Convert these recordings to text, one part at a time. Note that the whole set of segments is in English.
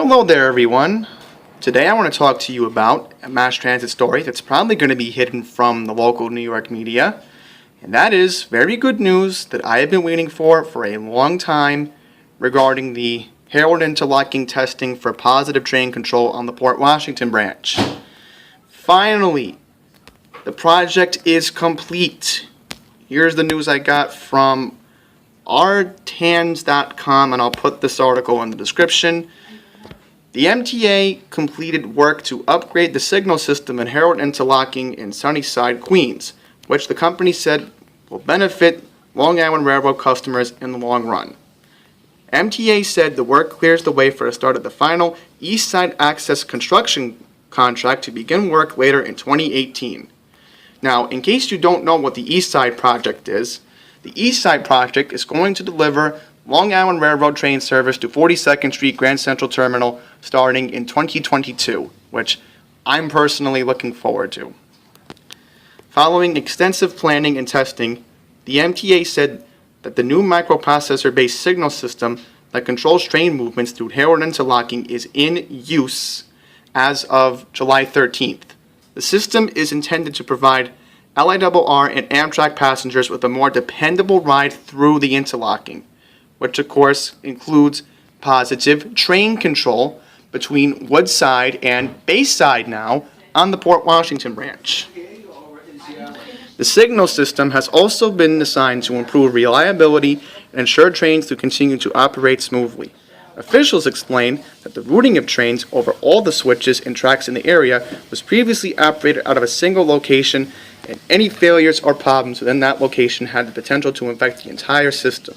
Hello there, everyone. Today I want to talk to you about a mass transit story that's probably going to be hidden from the local New York media. And that is very good news that I have been waiting for a long time regarding the Herald interlocking testing for positive train control on the Port Washington branch. Finally, the project is complete. Here's the news I got from rtans.com, and I'll put this article in the description. The MTA completed work to upgrade the signal system in Herald Interlocking in Sunnyside, Queens, which the company said will benefit Long Island Railroad customers in the long run. MTA said the work clears the way for the start of the final East Side Access construction contract to begin work later in 2018. Now, in case you don't know what the East Side project is, the East Side project is going to deliver Long Island Railroad train service to 42nd Street Grand Central Terminal starting in 2022, which I'm personally looking forward to. Following extensive planning and testing, the MTA said that the new microprocessor-based signal system that controls train movements through Herald Interlocking is in use as of July 13th. The system is intended to provide LIRR and Amtrak passengers with a more dependable ride through the interlocking, which of course includes positive train control between Woodside and Bayside now on the Port Washington branch. The signal system has also been designed to improve reliability and ensure trains to continue to operate smoothly. Officials explained that the routing of trains over all the switches and tracks in the area was previously operated out of a single location, and any failures or problems within that location had the potential to affect the entire system.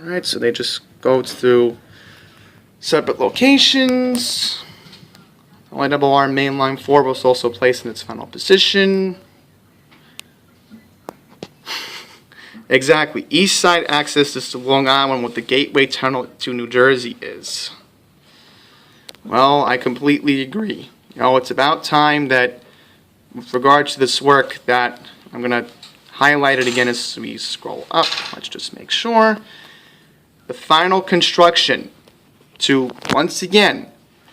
Alright, so they just go through separate locations. LIRR mainline 4 was also placed in its final position. Exactly. East Side access is to Long Island what the gateway tunnel to New Jersey is. Well, I completely agree. You know, it's about time that, with regards to this work, that I'm going to highlight it again as we scroll up. Let's just make sure. The final construction to, once again,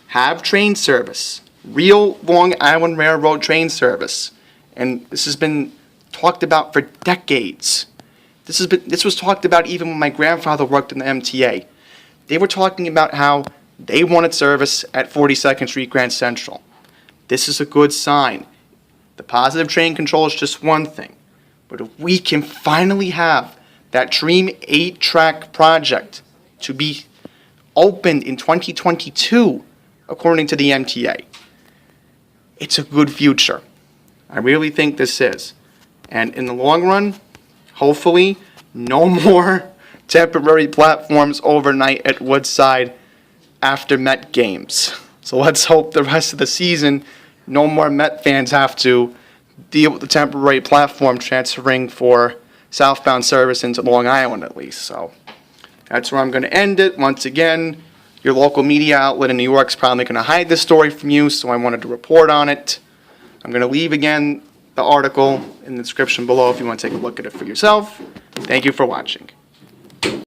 have train service, real Long Island Railroad train service. And this has been talked about for decades. This was talked about even when my grandfather worked in the MTA. They were talking about how they wanted service at 42nd Street Grand Central. This is a good sign. The positive train control is just one thing. But if we can finally have that Dream 8-track project to be opened in 2022, according to the MTA, it's a good future. I really think this is. And in the long run, hopefully, no more temporary platforms overnight at Woodside after Met games. So let's hope the rest of the season, no more Met fans have to deal with the temporary platform transferring for southbound service into Long Island at least. So that's where I'm going to end it. Once again, your local media outlet in New York is probably going to hide this story from you, so I wanted to report on it. I'm going to leave again the article in the description below if you want to take a look at it for yourself. Thank you for watching.